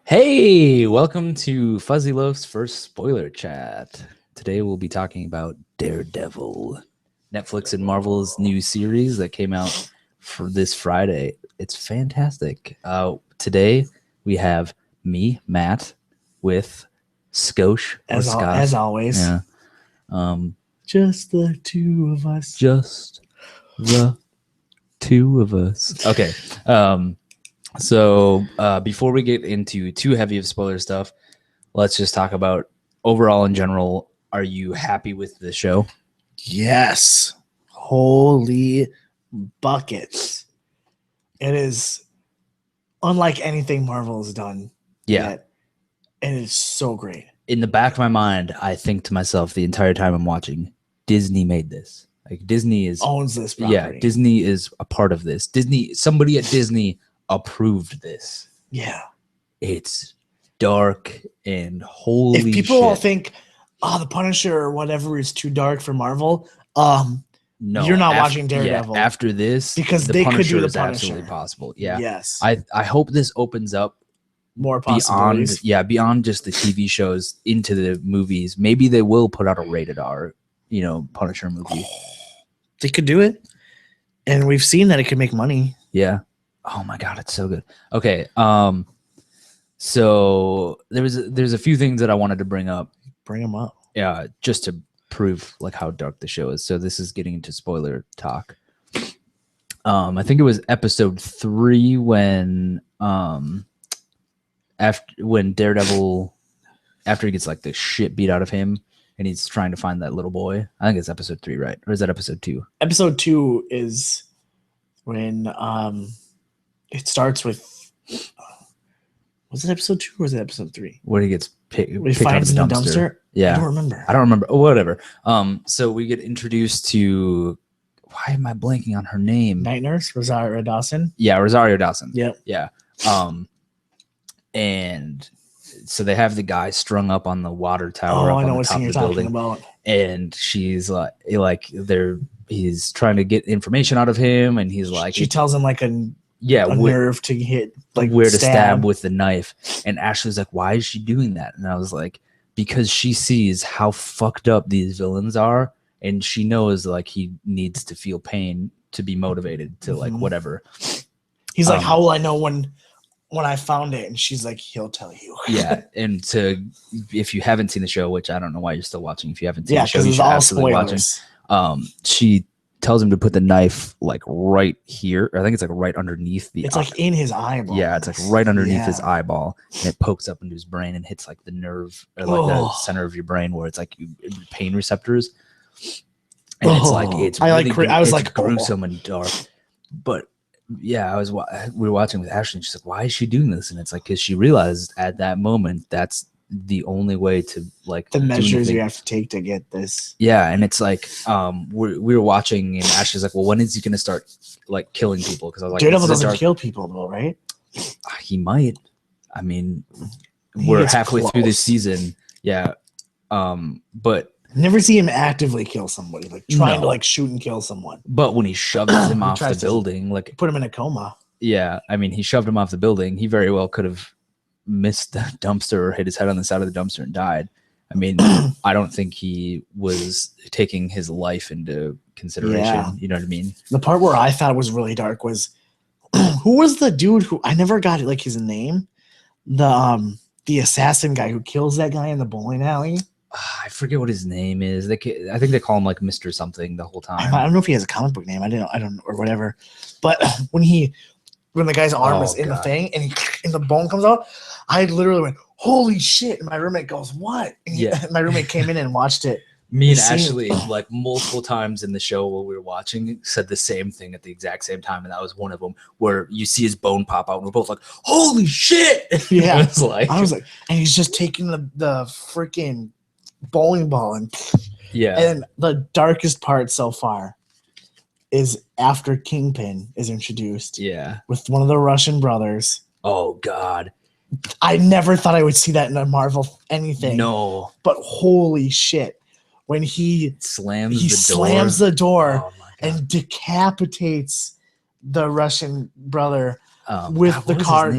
Hey, welcome to Fuzzy Loaf's first spoiler chat. Today we'll be talking about Daredevil, Netflix and Marvel's new series that came out for this Friday. It's fantastic. Today we have me, Matt, with Skosh or Scott. As always. Yeah. Just the two of us. Just the two of us. Okay. So before we get into too heavy of spoiler stuff, let's just talk about overall in general. Are you happy with the show? Yes. Holy buckets. It is unlike anything Marvel has done yet. And it's so great. In the back of my mind, I think to myself the entire time I'm watching, Disney made this. Like Disney owns this property. Yeah, Disney is a part of this. Somebody at Disney approved this. Yeah. It's dark and holy shit. If people all think, The Punisher or whatever is too dark for Marvel, no, you're not watching Daredevil. Yeah, after this, because they could do the Punisher. Absolutely possible. Yeah. Yes. I hope this opens up more possibilities. Beyond just the TV shows into the movies. Maybe they will put out a rated R, Punisher movie. They could do it. And we've seen that it could make money. Yeah. Oh my God, it's so good. Okay. So there's a few things that I wanted to bring up. Bring them up. Yeah, just to prove like how dark the show is. So this is getting into spoiler talk. I think it was episode 3 when Daredevil, after he gets like the shit beat out of him and he's trying to find that little boy. I think it's episode 3, right? Or is that episode 2? Episode 2 is when it starts with was it episode 2 or was it episode 3? Where he gets picked he finds out in the dumpster. Yeah. I don't remember. Oh, whatever. So we get introduced to, why am I blanking on her name? Night Nurse, Rosario Dawson. Yeah, Rosario Dawson. Yep. Yeah. And so they have the guy strung up on the water tower up on the top of the building. About. And she's he's trying to get information out of him, and he's like, she tells him like a nerve to hit, like where to stab with the knife. And Ashley's like, why is she doing that? And I was like, because she sees how fucked up these villains are, and she knows like he needs to feel pain to be motivated to like whatever. He's like, how will I know when I found it? And she's like, he'll tell you. Yeah. And if you haven't seen the show, which I don't know why you're still watching, if you haven't seen the show, because it's all spoilers. She tells him to put the knife like right here. I think it's like right underneath the. It's like in his eyeball. Yeah, it's like right underneath his eyeball, and it pokes up into his brain and hits like the nerve or like the center of your brain where it's like pain receptors. And it's gruesome and dark. But yeah, we were watching with Ashley, and she's like, "Why is she doing this?" And it's like because she realized at that moment that's the only way to like the measures you have to take to get this. Yeah, and it's like we were watching, and Ashley's like, "Well, when is he gonna start like killing people?" Because I was like, Daredevil doesn't kill people though, right? He might. I mean, we're halfway through this season. Yeah, but never see him actively kill somebody, like trying to like shoot and kill someone. But when he shoves him off the building, like put him in a coma. Yeah, I mean, he shoved him off the building. He very well could have missed the dumpster or hit his head on the side of the dumpster and died. I mean, I don't think he was taking his life into consideration. Yeah. You know what I mean? The part where I thought was really dark was who was the dude who I never got like his name? The assassin guy who kills that guy in the bowling alley. I forget what his name is. I think they call him like Mr. something the whole time. I don't know if he has a comic book name. I don't or whatever. But when the guy's arm is in the thing and the bone comes out, I literally went, holy shit. And my roommate goes, what? And my roommate came in and watched it. Me and Ashley, like multiple times in the show while we were watching, said the same thing at the exact same time. And that was one of them where you see his bone pop out and we're both like, holy shit. Yeah. I was like, and he's just taking the freaking bowling ball and the darkest part so far is after Kingpin is introduced. Yeah. With one of the Russian brothers. Oh God. I never thought I would see that in a Marvel anything. No. But holy shit. When he slams the door and decapitates the Russian brother with the car.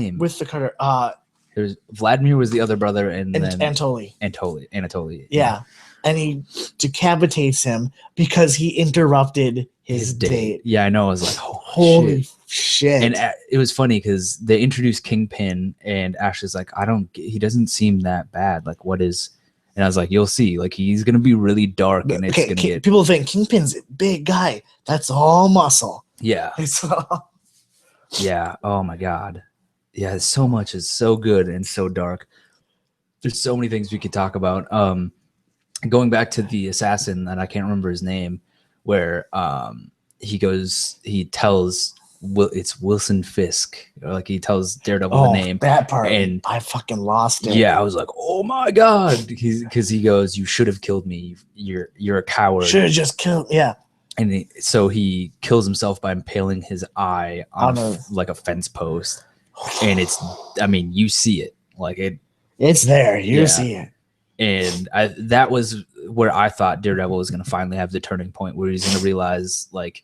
There's Vladimir was the other brother, and then Anatoly. Yeah. And he decapitates him because he interrupted his date. Yeah, I know. I was like, holy shit. And it was funny because they introduced Kingpin, and Ashley's like, he doesn't seem that bad. Like, what is? And I was like, you'll see. Like, he's gonna be really dark, and it's gonna get. People think Kingpin's a big guy. That's all muscle. Yeah. Yeah. Oh my god. Yeah. So much is so good and so dark. There's so many things we could talk about. Going back to the assassin that I can't remember his name, where he tells it's Wilson Fisk, like he tells Daredevil the name. That part, and I fucking lost it. Yeah, I was like, oh my god, because he goes, you should have killed me. You're a coward. Should have just killed. Yeah. And so he kills himself by impaling his eye on like a fence post, and you see it, like it's there. You see it. And that was where I thought Daredevil was going to finally have the turning point where he's going to realize, like,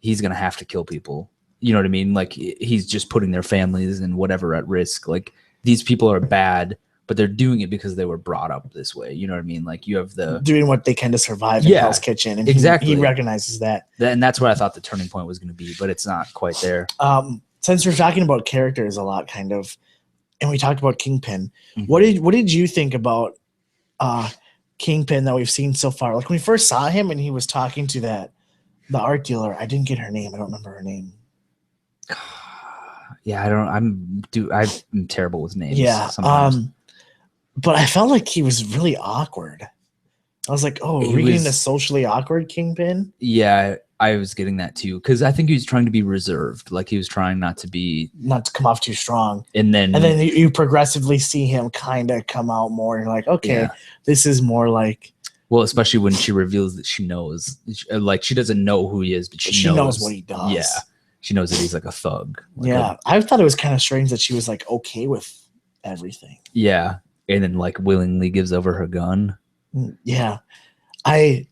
he's going to have to kill people. You know what I mean? Like, he's just putting their families and whatever at risk. Like, these people are bad, but they're doing it because they were brought up this way. You know what I mean? Like, you have doing what they can to survive in Hell's Kitchen. And exactly. He recognizes that. And that's what I thought the turning point was going to be, but it's not quite there. Since we're talking about characters a lot, kind of, and we talked about Kingpin, mm-hmm. what did you think about Kingpin that we've seen so far? Like, when we first saw him and he was talking to the art dealer, I didn't get her name. I don't remember her name. Yeah, I'm terrible with names. Yeah. Sometimes. But I felt like he was really awkward. I was like, oh, are we getting a socially awkward Kingpin? Yeah, I was getting that too, because I think he was trying to be reserved. Like, he was trying not to come off too strong. And then you progressively see him kind of come out more. And you're like, okay, this is more like. Well, especially when she reveals that she knows, like, she doesn't know who he is, but she knows what he does. Yeah, she knows that he's like a thug. Like I thought it was kind of strange that she was like okay with everything. Yeah, and then like willingly gives over her gun. Yeah, I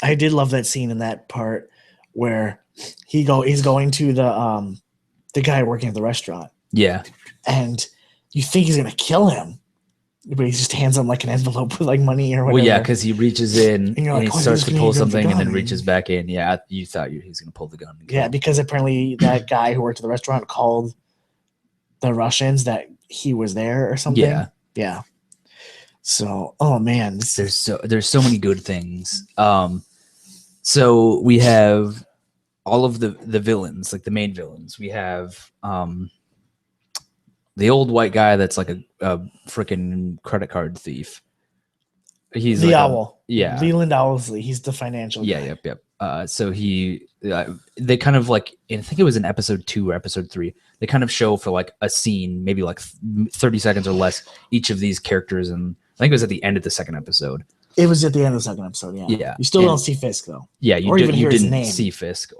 did love that scene in that part where he's going to the guy working at the restaurant. Yeah, and you think he's gonna kill him, but he just hands him like an envelope with like money or whatever. Well, yeah, because he reaches in and he starts to pull something and then reaches back in. Yeah, you thought he's gonna pull the gun. Yeah, because apparently that guy who worked at the restaurant called the Russians that he was there or something. Yeah. So, oh man, there's so many good things. So we have all of the villains, like the main villains. We have the old white guy that's like a freaking credit card thief. He's the like owl. Leland Owlsley. He's the financial guy. Yep. So they kind of like, I think it was in episode 2 or episode 3. They kind of show for like a scene, maybe like 30 seconds or less, each of these characters, and I think it was at the end of the second episode. It was at the end of the second episode. Yeah. You still don't see Fisk though. Yeah, you didn't see Fisk.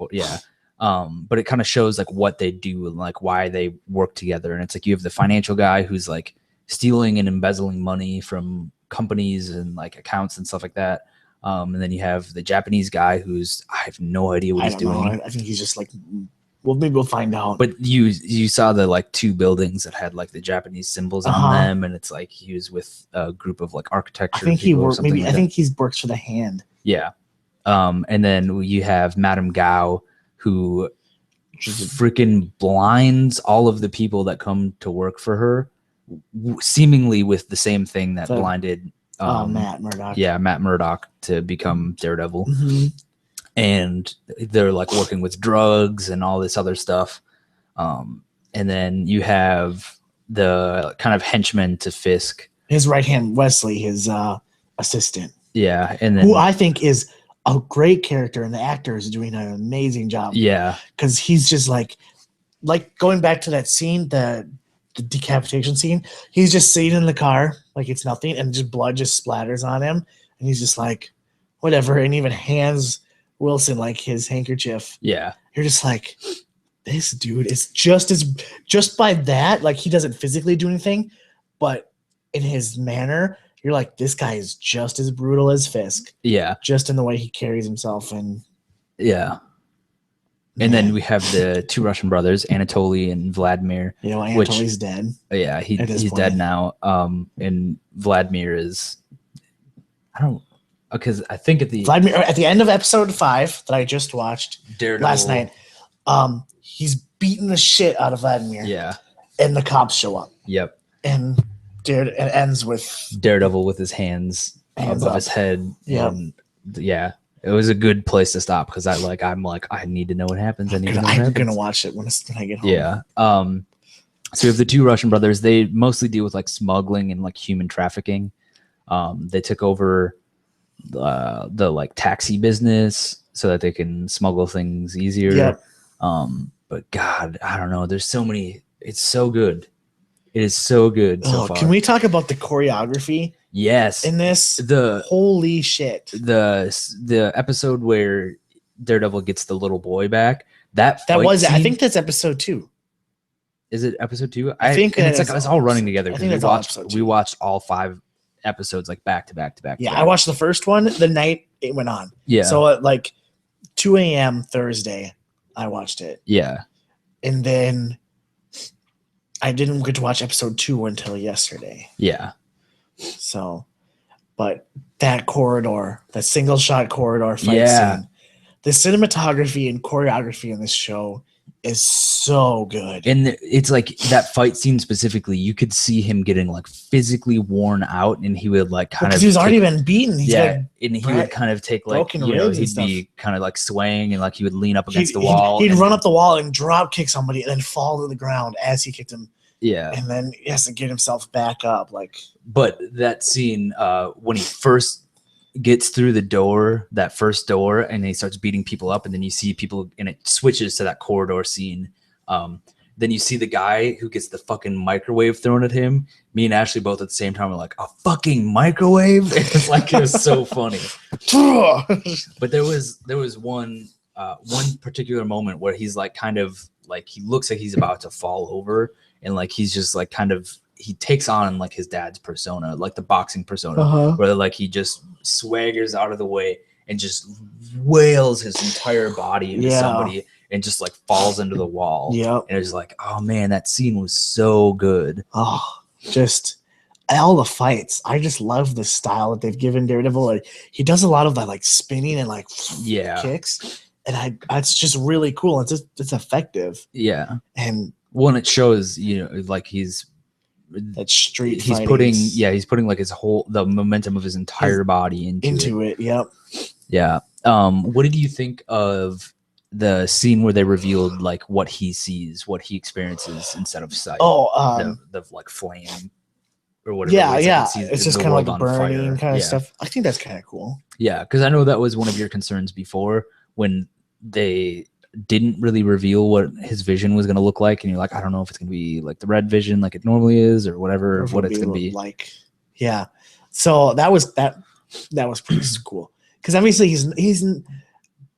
But it kind of shows like what they do and like why they work together. And it's like you have the financial guy who's like stealing and embezzling money from companies and like accounts and stuff like that. And then you have the Japanese guy who's, I have no idea what he's doing. I think he's just like, well, maybe we'll find out. But you saw the like 2 buildings that had like the Japanese symbols on them, and it's like he was with a group of like architecture. I think I think he works for the Hand. Yeah. And then you have Madame Gao, who freaking blinds all of the people that come to work for her, seemingly with the same thing that blinded Matt Murdock. Yeah, Matt Murdock to become Daredevil. Mm-hmm. And they're like working with drugs and all this other stuff. And then you have the kind of henchman to Fisk. His right hand, Wesley, his assistant. Yeah. And then who I think is a great character, and the actor is doing an amazing job. Yeah. Because he's just like going back to that scene, the decapitation scene, he's just sitting in the car like it's nothing, and just blood just splatters on him, and he's just like, whatever, and even hands Wilson like his handkerchief. Yeah. You're just like, this dude is just by that, like he doesn't physically do anything, but in his manner, you're like, this guy is just as brutal as Fisk. Yeah. Just in the way he carries himself. And yeah. And then we have the two Russian brothers, Anatoly and Vladimir. You know, Anatoly's dead. Yeah, he's dead now. And Vladimir is, because I think at the end of episode 5 that I just watched Daredevil, last night, he's beating the shit out of Vladimir. Yeah. And the cops show up. Yep. And it ends with Daredevil with his hands above up. His head. Yep. And yeah. It was a good place to stop because I need to know what happens. I'm gonna watch it when I get home. Yeah. So we have the two Russian brothers. They mostly deal with like smuggling and like human trafficking. They took over the like taxi business so that they can smuggle things easier. Yep. But God, I don't know. There's so many. It's so good. It is so good so far. Can we talk about the choreography? Yes. In this, holy shit. The episode where Daredevil gets the little boy back. I think that's episode 2. Is it episode 2? I think it's all running together. I think we watched all 5 episodes like back to back. Yeah, I watched the first one the night it went on. Yeah. So at like 2 a.m. Thursday, I watched it. Yeah. And then I didn't get to watch episode 2 until yesterday. Yeah. So, but that single shot corridor fight scene, the cinematography and choreography in this show is so good. And it's like that fight scene specifically, you could see him getting like physically worn out, and he would like kind of, he's already been beaten. And he would kind of take like, he'd be kind of like swaying, and like he would lean up against the wall. He'd run up the wall and drop kick somebody and then fall to the ground as he kicked him. Yeah. And then he has to get himself back up. But that scene, when he first gets through that first door, and he starts beating people up, and then you see people, and it switches to that corridor scene. Then you see the guy who gets the fucking microwave thrown at him. Me and Ashley both at the same time were like, a fucking microwave? It was so funny. But there was one particular moment where he's like kind of like, he looks like he's about to fall over, and like he's just like kind of, he takes on like his dad's persona, like the boxing persona, where like he just swaggers out of the way and just wails his entire body into somebody and just like falls into the wall. Yeah. And it's like, oh man, that scene was so good. Oh, just all the fights. I just love the style that they've given Daredevil. Like, he does a lot of that like spinning and like kicks. And it's just really cool. It's effective. Yeah. And when it shows, like he's putting like the momentum of his entire body into it. Yep. Yeah. What did you think of the scene where they revealed like what he sees, what he experiences instead of sight? The like flame or whatever. Yeah. It's just kind of like burning kind of stuff. I think that's kind of cool. Yeah, because I know that was one of your concerns before when they didn't really reveal what his vision was going to look like, and you're like, I don't know if it's going to be like the red vision like it normally is, or whatever, or what it's going to be like. Yeah, so that was pretty cool, because obviously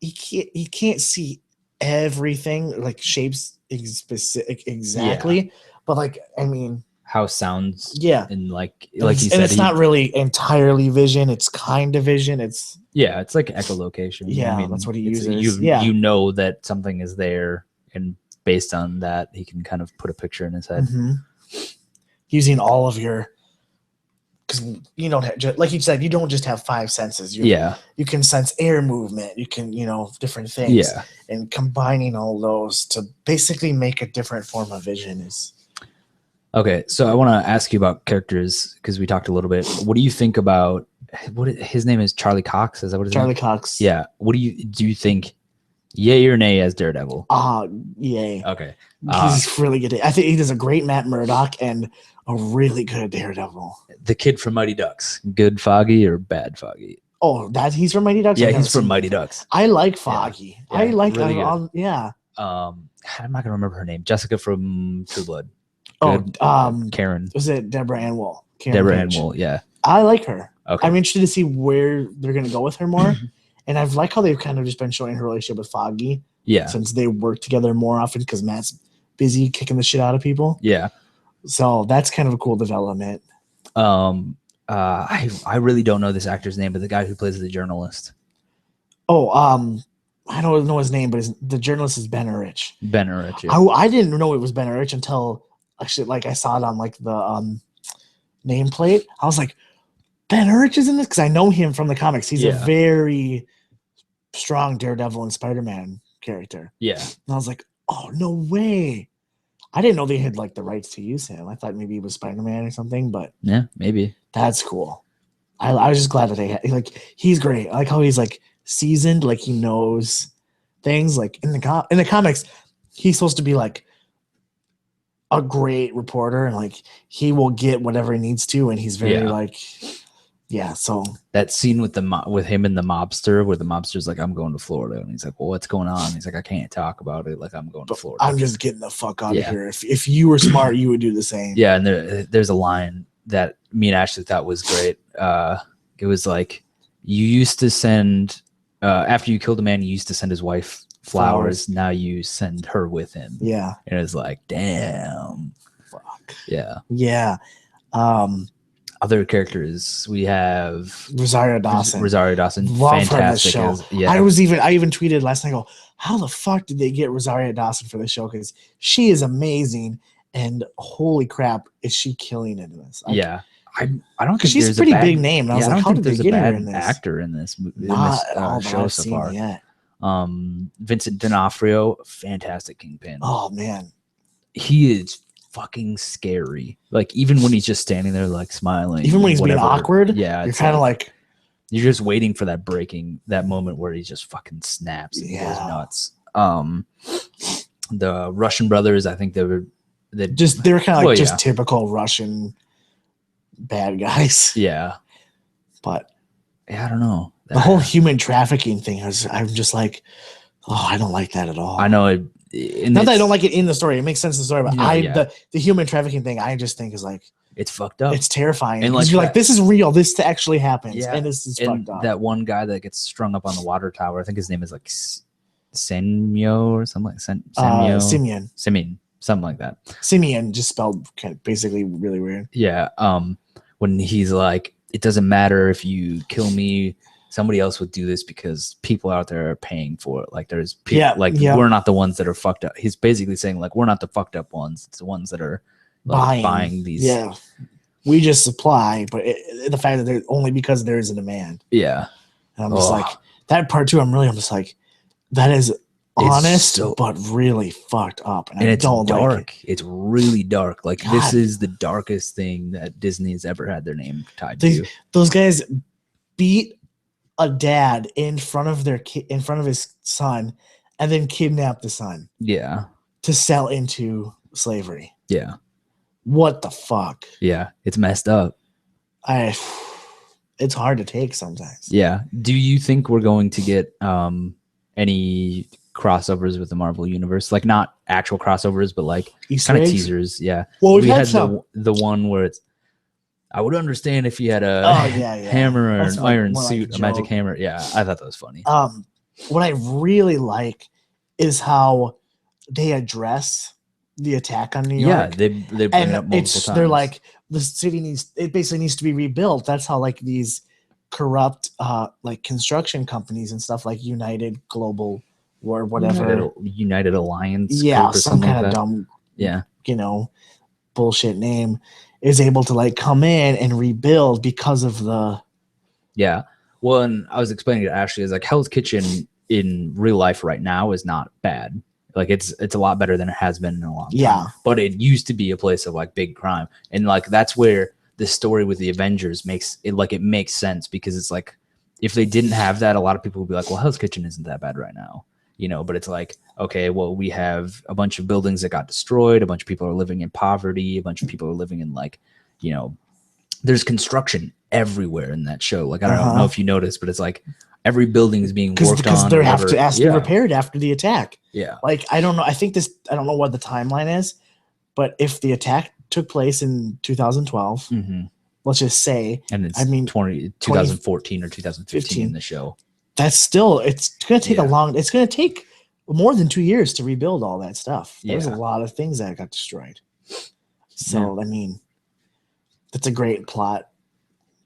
he can't see everything, like shapes exactly, but like, I mean, how sounds and like he said, and it's not really entirely vision, it's kind of vision. It's like echolocation. Yeah, that's what he uses. You know that something is there, and based on that, he can kind of put a picture in his head. Using all of your, because you don't have, like you said, you don't just have 5 senses. You can sense air movement. You can, different things. Yeah, and combining all those to basically make a different form of vision is. Okay, so I want to ask you about characters because we talked a little bit. What do you think about his name is Charlie Cox? Is that what it is? Charlie Cox. Yeah. What do you think? Yay or nay as Daredevil? Yay. Okay. He's really good. I think he does a great Matt Murdock and a really good Daredevil. The kid from Mighty Ducks, good Foggy or bad Foggy? Oh, he's from Mighty Ducks. Yeah, he's from Mighty Ducks. I like Foggy. Yeah, I like really that. Yeah. I'm not gonna remember her name. Jessica from True Blood. Good. Karen. Was it Deborah Ann Wool? Deborah Ann Wool. Yeah. I like her. Okay. I'm interested to see where they're gonna go with her more. And I've liked how they've kind of just been showing her relationship with Foggy. Yeah. Since they work together more often because Matt's busy kicking the shit out of people. Yeah. So that's kind of a cool development. I really don't know this actor's name, but the guy who plays the journalist. I don't know his name, but the journalist is Ben Urich. Ben Urich. Yeah. I didn't know it was Ben Urich until actually, like, I saw it on like the nameplate. I was like, Ben Urich is in this because I know him from the comics. He's a very strong Daredevil and Spider-Man character. Yeah. And I was like, oh, no way. I didn't know they had like the rights to use him. I thought maybe he was Spider-Man or something, but yeah, maybe. That's cool. I was just glad that they had, like, he's great. I like how he's like seasoned, like he knows things. Like in the comics, he's supposed to be like a great reporter, and like he will get whatever he needs to, and he's very like, yeah. So that scene with him and the mobster, where the mobster's like, "I'm going to Florida," and he's like, "Well, what's going on?" He's like, "I can't talk about it. Like, I'm going to Florida. I'm just getting the fuck out of here. If you were smart, you would do the same." Yeah, and there's a line that me and Ashley thought was great. It was like, you used to send after you killed a man, you used to send his wife flowers. Now you send her with him. Yeah, and it was like, damn. Fuck. Yeah. Yeah. Other characters, we have Rosario Dawson. Love fantastic. Her in the show. I even tweeted last night. I go, how the fuck did they get Rosario Dawson for the show? Because she is amazing, and holy crap, is she killing it in this? I don't think she's a pretty big name. And I was like, how did they get her in this? Actor in this show so far. Yet. Vincent D'Onofrio, fantastic Kingpin. Oh man, he is fucking scary. Like, even when he's just standing there like smiling, even when he's being awkward, you're kind of like you're just waiting for that moment where he just fucking snaps and goes nuts. The Russian brothers, I think they were kind of like just typical Russian bad guys. Yeah, but I don't know, the whole human trafficking thing I'm just like, oh, I don't like that at all. I know it. Not that I don't like it in the story. It makes sense in the story, but the human trafficking thing, I just think is like, it's fucked up. It's terrifying. And like, you're like, this is real. This actually happens. Yeah. And this is fucked up. That one guy that gets strung up on the water tower, I think his name is like Senyo or something like Simeon, something like that. Simeon, just spelled kind of basically really weird. Yeah. When he's like, it doesn't matter if you kill me, somebody else would do this because people out there are paying for it. Like, there's people, we're not the ones that are fucked up. He's basically saying, like, we're not the fucked up ones. It's the ones that are like, buying these. Yeah. We just supply, but the fact that they're only because there is a demand. Yeah. And I'm just like, that part too, I'm just like, that is honest, but really fucked up. And it's dark. Like it. It's really dark. Like, God. This is the darkest thing that Disney has ever had their name tied to. Those guys beat a dad in front of his son, and then kidnap the son. Yeah. To sell into slavery. Yeah. What the fuck? Yeah, it's messed up. It's hard to take sometimes. Yeah. Do you think we're going to get any crossovers with the Marvel universe? Like, not actual crossovers, but like kind of teasers. Yeah. Well, we had the one where it's, I would understand if you had a hammer or an iron suit, a magic hammer. Yeah, I thought that was funny. What I really like is how they address the attack on New York. Yeah, they bring it up multiple times. They're like, the city basically needs to be rebuilt. That's how like these corrupt like construction companies and stuff like United Global or whatever. United Alliance. Yeah, some kind of dumb, bullshit name is able to like come in and rebuild because of the. Yeah. Well, and I was explaining to Ashley, is like Hell's Kitchen in real life right now is not bad. Like, it's a lot better than it has been in a long time. Yeah. But it used to be a place of like big crime. And like, that's where the story with the Avengers makes sense, because it's like, if they didn't have that, a lot of people would be like, well, Hell's Kitchen isn't that bad right now. But it's like, okay, well, we have a bunch of buildings that got destroyed. A bunch of people are living in poverty. A bunch of people are living in like, there's construction everywhere in that show. Like, I don't know if you noticed, but it's like every building is being worked on. Because they have to be repaired after the attack. Yeah. Like, I don't know. I don't know what the timeline is, but if the attack took place in 2012, let's just say, and it's 2014 or 2015 in the show. That's still, it's going to take it's going to take more than 2 years to rebuild all that stuff. There's a lot of things that got destroyed. So, I mean, that's a great plot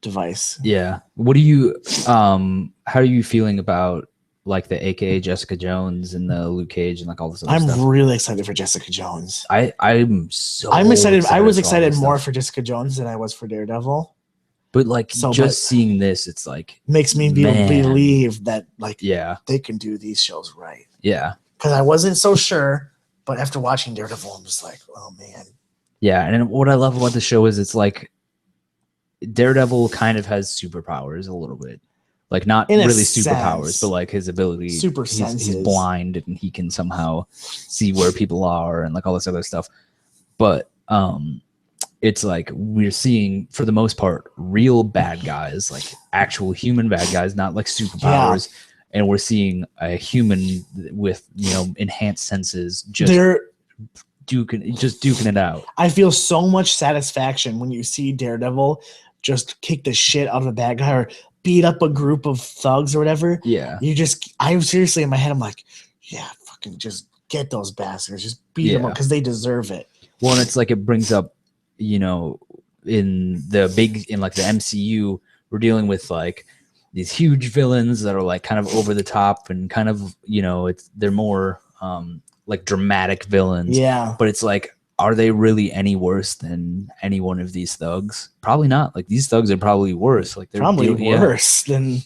device. Yeah. What do you, how are you feeling about like the AKA Jessica Jones and the Luke Cage and like all this other stuff. I'm really excited for Jessica Jones. I'm excited. I was excited more for Jessica Jones than I was for Daredevil. But like seeing this, it's like makes me believe that like yeah, they can do these shows right. Yeah. Because I wasn't so sure, but after watching Daredevil, I'm just like, oh man. Yeah, and what I love about the show is it's like Daredevil kind of has superpowers a little bit. Like not really superpowers, but like his ability, he's blind and he can somehow see where people are and like all this other stuff. But it's like we're seeing, for the most part, real bad guys, like actual human bad guys, not like superpowers. Yeah. And we're seeing a human with, enhanced senses just duking it out. I feel so much satisfaction when you see Daredevil just kick the shit out of a bad guy or beat up a group of thugs or whatever. Yeah. I'm seriously in my head, I'm like, yeah, fucking just get those bastards. Just beat them up because they deserve it. Well, and it's like it brings up, in the MCU, we're dealing with like these huge villains that are like kind of over the top and kind of, they're more like dramatic villains. Yeah. But it's like, are they really any worse than any one of these thugs? Probably not. Like these thugs are probably worse. Like they're probably worse than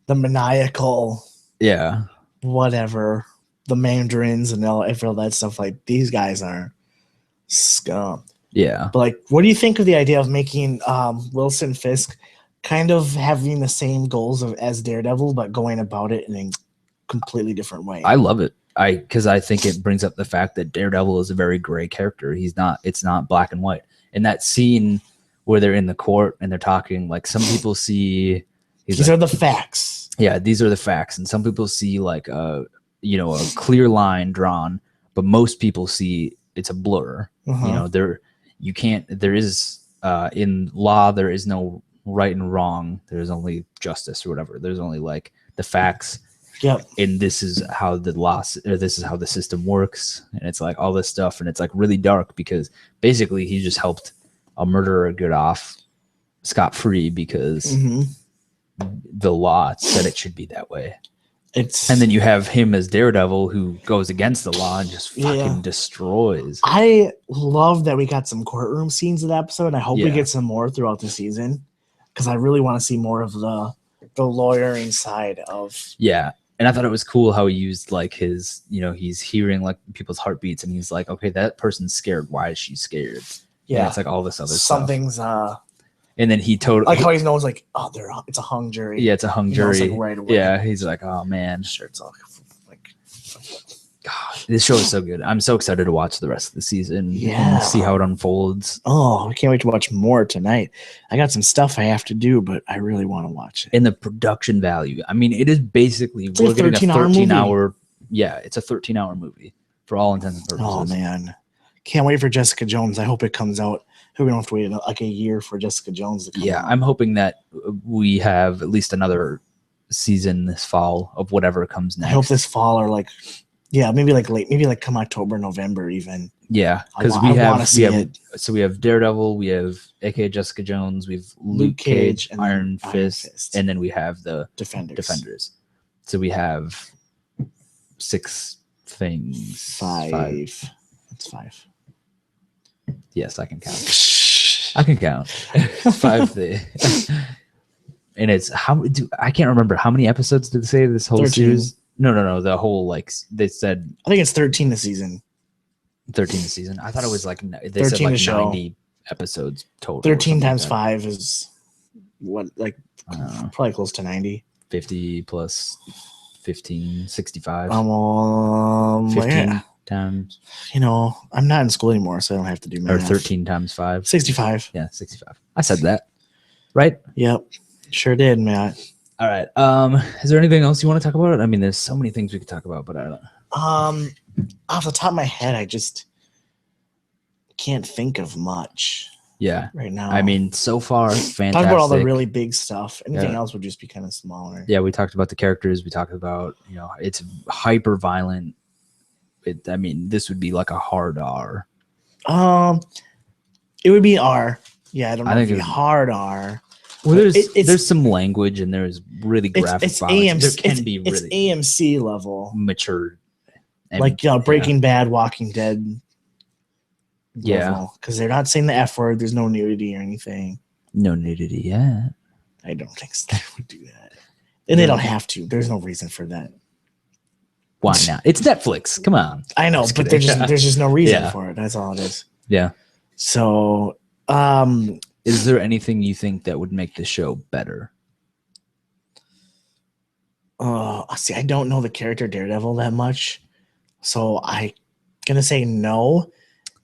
the maniacal. Yeah. Whatever. The mandarins and all that stuff. Like these guys are scum. Yeah. But like, what do you think of the idea of making Wilson Fisk kind of having the same goals as Daredevil, but going about it in a completely different way? I love it. Because I think it brings up the fact that Daredevil is a very gray character. It's not black and white. In that scene where they're in the court and they're talking, like some people see these are the facts. Yeah, these are the facts. And some people see like a clear line drawn, but most people see it's a blur. Uh-huh. There is in law, there is no right and wrong. There's only justice or whatever. There's only like the facts. Yep. And this is how this is how the system works. And it's like all this stuff. And it's like really dark because basically he just helped a murderer get off scot-free because the law said it should be that way. And then you have him as Daredevil who goes against the law and just fucking destroys. I love that we got some courtroom scenes of the episode. I hope we get some more throughout the season because I really want to see more of the lawyering side of. Yeah. And I thought it was cool how he used like his, he's hearing like people's heartbeats and he's like, okay, that person's scared. Why is she scared? Yeah. And it's like all this other something's stuff. And then he totally like how he knows like, oh, it's a hung jury. Yeah, it's a hung jury. Like right away. Yeah, he's like, oh man, sure, it's all like. God, this show is so good. I'm so excited to watch the rest of the season. Yeah, and see how it unfolds. Oh, I can't wait to watch more tonight. I got some stuff I have to do, but I really want to watch it. And the production value. I mean, it is basically it's we're getting a 13-hour. Yeah, it's a 13-hour movie for all intents and purposes. Oh man, can't wait for Jessica Jones. I hope it comes out. We don't have to wait like a year for Jessica Jones to come out. I'm hoping that we have at least another season this fall of whatever comes next. I hope this fall or like, maybe like late, maybe like come October, November even. Yeah, because we have Daredevil, we have AKA Jessica Jones, we have Luke Cage, and Iron Fist, and then we have the Defenders. So we have 6 things. 5. It's 5. Yes, I can count. I can count 5 things. And it's I can't remember how many episodes did they say this whole 13. series? No. The whole like they said. I think it's 13 this season. 13 this season. I thought it was like they said like 90 episodes total. 13 times 5 is what like probably close to 90. 50 plus 15, 65. 15 times. I'm not in school anymore, so I don't have to do math. Or 13 times 5. 65. Yeah, 65. I said that. Right? Yep. Sure did, Matt. All right. Is there anything else you want to talk about? I mean, there's so many things we could talk about, but I don't know. Off the top of my head, I just can't think of much. Yeah. Right now. I mean, so far, fantastic. Talk about all the really big stuff. Anything else would just be kind of smaller. Yeah, we talked about the characters. We talked about, it's hyper violent. This would be like a hard R. It would be R. Yeah, I don't know if it would be hard R. Well, there's some language and there's really graphic violence. There can be really AMC level mature, like Breaking Bad, Walking Dead. Yeah, because they're not saying the F word. There's no nudity or anything. No nudity, yeah. I don't think they would do that, and they don't have to. There's no reason for that. Why not? It's Netflix. Come on. I know, but there's just no reason for it. That's all it is. Yeah. So, is there anything you think that would make the show better? See, I don't know the character Daredevil that much, so I'm gonna say no,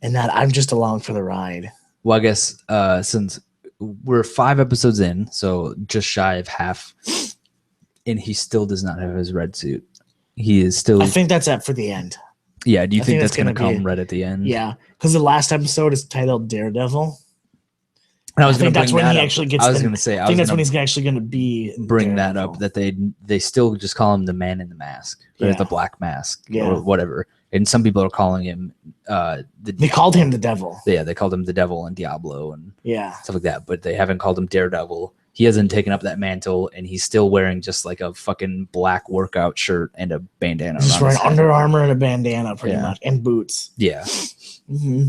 and that I'm just along for the ride. Well, I guess since we're 5 episodes in, so just shy of half, and he still does not have his red suit. He is still. I think that's for the end. Yeah. Do you think that's gonna come right at the end? Yeah, because the last episode is titled Daredevil. And I think that's when he actually gets. I was going to say. I think that's when he's actually going to be. Bring that up that they still just call him the Man in the Mask, or the Black Mask, or whatever. And some people are calling him. They called him the Devil. Yeah, they called him the Devil and Diablo and stuff like that. But they haven't called him Daredevil. He hasn't taken up that mantle, and he's still wearing just like a fucking black workout shirt and a bandana. He's wearing Under Armour and a bandana, pretty much, and boots. Yeah. Mm-hmm.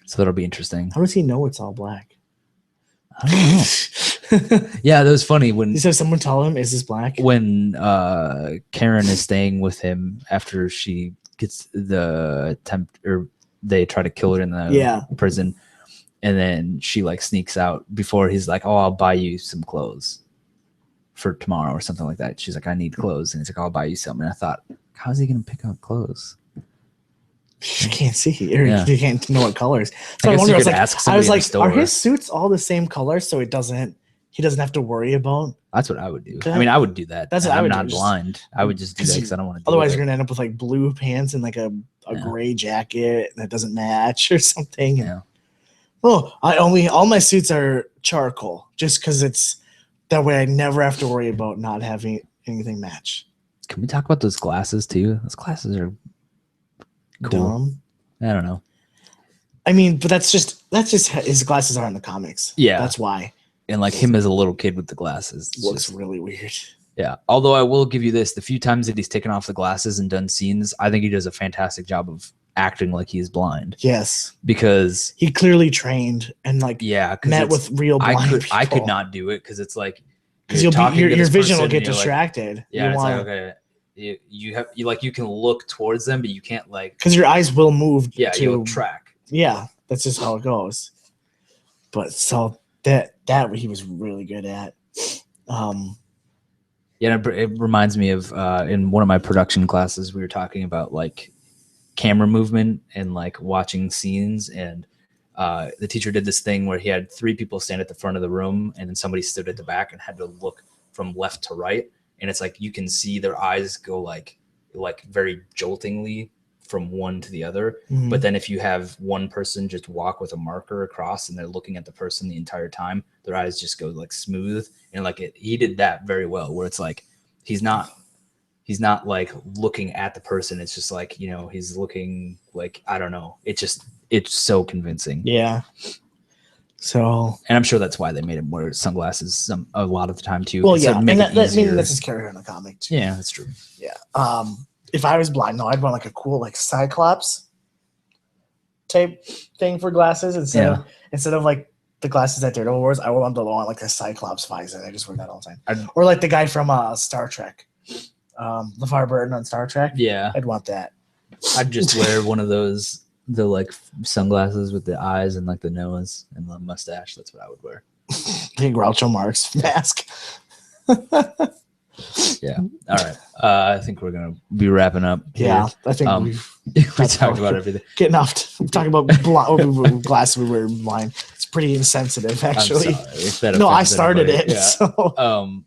So that'll be interesting. How does he know it's all black? I don't know. Yeah, that was funny when. So someone tell him, "Is this black?" When Karen is staying with him after she gets the attempt, or they try to kill her in the prison, and then she like sneaks out before he's like, "Oh, I'll buy you some clothes for tomorrow or something like that." She's like, "I need clothes," and he's like, "I'll buy you some." And I thought, how's he gonna pick out clothes? You can't see, or you can't know what colors. So I wonder. I was like, are his suits all the same color, so he doesn't have to worry about? That's what I would do. I mean, I would do that. That's what I would not blind. I would just do that because I don't want to. Otherwise, you're gonna end up with like blue pants and like a gray jacket that doesn't match or something. Yeah. Oh, all my suits are charcoal, just because it's that way. I never have to worry about not having anything match. Can we talk about those glasses too? Those glasses are. Cool. Dumb. I don't know. I mean, but that's just his glasses are in the comics. Yeah, that's why. And like him as a little kid with the glasses looks really weird. Yeah. Although I will give you this: the few times that he's taken off the glasses and done scenes, I think he does a fantastic job of acting like he's blind. Yes, because he clearly trained and like met with real blind people. I could not do it because it's like because your vision will get distracted. Like, yeah, it's like okay. You can look towards them, but you can't like because your eyes will move. Yeah, you'll track. Yeah, that's just how it goes. But so that he was really good at. Yeah, it reminds me of in one of my production classes we were talking about like camera movement and like watching scenes, and the teacher did this thing where he had 3 people stand at the front of the room, and then somebody stood at the back and had to look from left to right. And it's like you can see their eyes go like very joltingly from one to the other. Mm-hmm. But then if you have one person just walk with a marker across and they're looking at the person the entire time, their eyes just go like smooth. And like he did that very well, where it's like he's not like looking at the person. It's just like, he's looking like, I don't know. It's so convincing. Yeah. So, and I'm sure that's why they made him wear sunglasses a lot of the time too. Well, yeah, and that's his character in the comic too. Yeah, that's true. Yeah. If I was blind, I'd want like a cool like Cyclops type thing for glasses instead of like the glasses that Daredevil wears. I would want like a Cyclops visor. I just wear that all the time. Or like the guy from Star Trek, LeVar Burton on Star Trek. Yeah, I'd want that. I'd just wear one of those. The like sunglasses with the eyes and like the nose and the mustache. That's what I would wear. The Groucho Marx mask. Yeah. All right. I think we're gonna be wrapping up. Yeah, I think we talked about everything. Getting off. Talking about glasses we wear blind. It's pretty insensitive, actually. No, I started it. Yeah. So.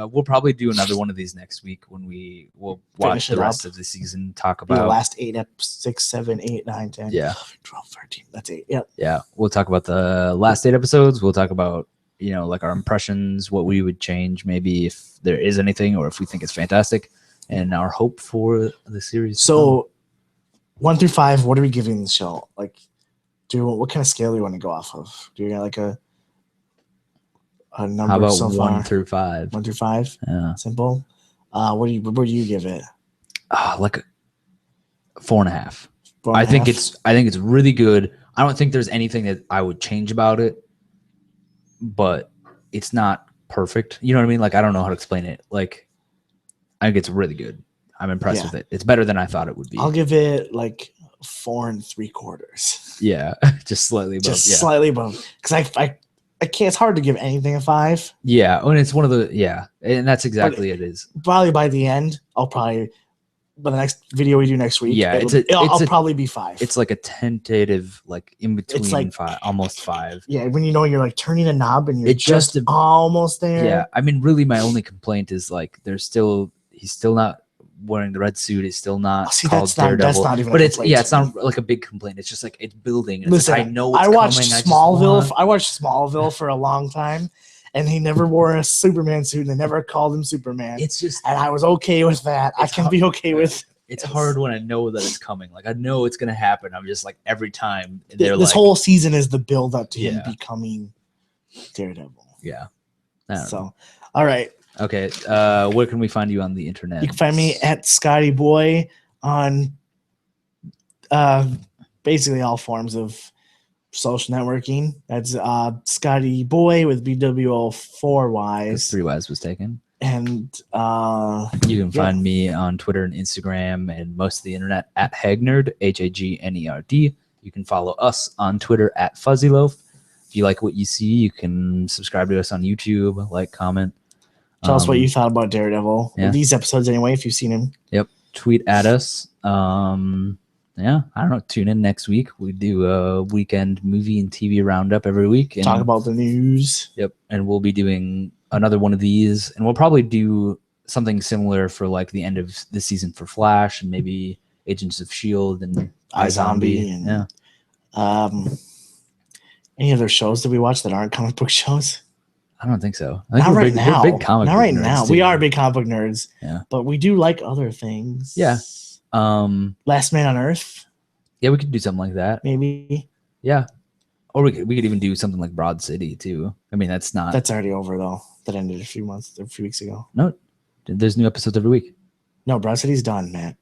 We'll probably do another one of these next week when we'll watch the rest of the season, talk about the last 8 6, 7, 8, 9, 10, 12, 13. That's 8. Yep. Yeah. We'll talk about the last 8 episodes. We'll talk about, like our impressions, what we would change, maybe if there is anything, or if we think it's fantastic, and our hope for the series. So 1 through 5, what are we giving the show? Like, what kind of scale do you want to go off of? Do you got like number How about so 1 far? through 5? 1 through 5. Yeah. Simple. Where do you give it? Like 4.5. 4.5? I think it's really good. I don't think there's anything that I would change about it, but it's not perfect. You know what I mean? Like, I don't know how to explain it. Like, I think it's really good. I'm impressed with it. It's better than I thought it would be. I'll give it like 4 3/4. Yeah, just slightly above. Slightly above, because I can't. It's hard to give anything a 5. Yeah, and it's one of the and that's exactly it is. Probably by the end, by the next video we do next week, I'll probably be 5. It's like a tentative, like in between, it's like 5, almost 5. Yeah, when you're like turning a knob and you're just almost there. Yeah, I mean, really, my only complaint is like he's still not wearing the red suit. Is still not called Daredevil. That's not even. But it's not like a big complaint. It's just like it's building. It's Listen, like, I know it's I watched coming. Smallville. I watched Smallville for a long time, and he never wore a Superman suit, and they never called him Superman. It's just, and I was okay with that. I can be okay with. It's hard when I know that it's coming. Like, I know it's gonna happen. I'm just like, every time this whole season is the build up to him becoming Daredevil. Yeah. So, all right. Okay, where can we find you on the internet? You can find me at Scotty Boy on basically all forms of social networking. That's Scotty Boy with BWO 4 Ys. 3 Ys was taken. And you can find me on Twitter and Instagram and most of the internet at Hagnerd, HAGNERD. You can follow us on Twitter at FuzzyLoaf. If you like what you see, you can subscribe to us on YouTube, like, comment. Tell us what you thought about Daredevil. Yeah. These episodes anyway, if you've seen him. Yep. Tweet at us. I don't know. Tune in next week. We do a weekend movie and TV roundup every week. And talk about the news. Yep. And we'll be doing another one of these. And we'll probably do something similar for like the end of the season for Flash and maybe Agents of S.H.I.E.L.D. and iZombie. And, any other shows that we watch that aren't comic book shows? I don't think so. I think we're big comic book nerds. Now. We are big comic book nerds. Yeah. But we do like other things. Yeah. Last Man on Earth. Yeah, we could do something like that. Maybe. Yeah. Or we could even do something like Broad City too. I mean, that's already over though. That ended a few weeks ago. No, there's new episodes every week. No, Broad City's done, man.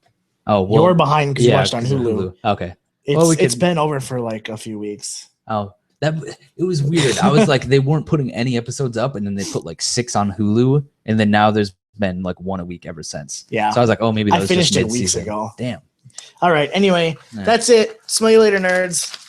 Oh, well, you're behind because you watched on Hulu. Okay. It's been over for like a few weeks. Oh, it was weird. I was like, they weren't putting any episodes up, and then they put like 6 on Hulu, and then now there's been like 1 a week ever since. Yeah. So I was like, oh, maybe that was finished just it weeks ago. Damn. All right. Anyway, that's it. Smell you later, nerds.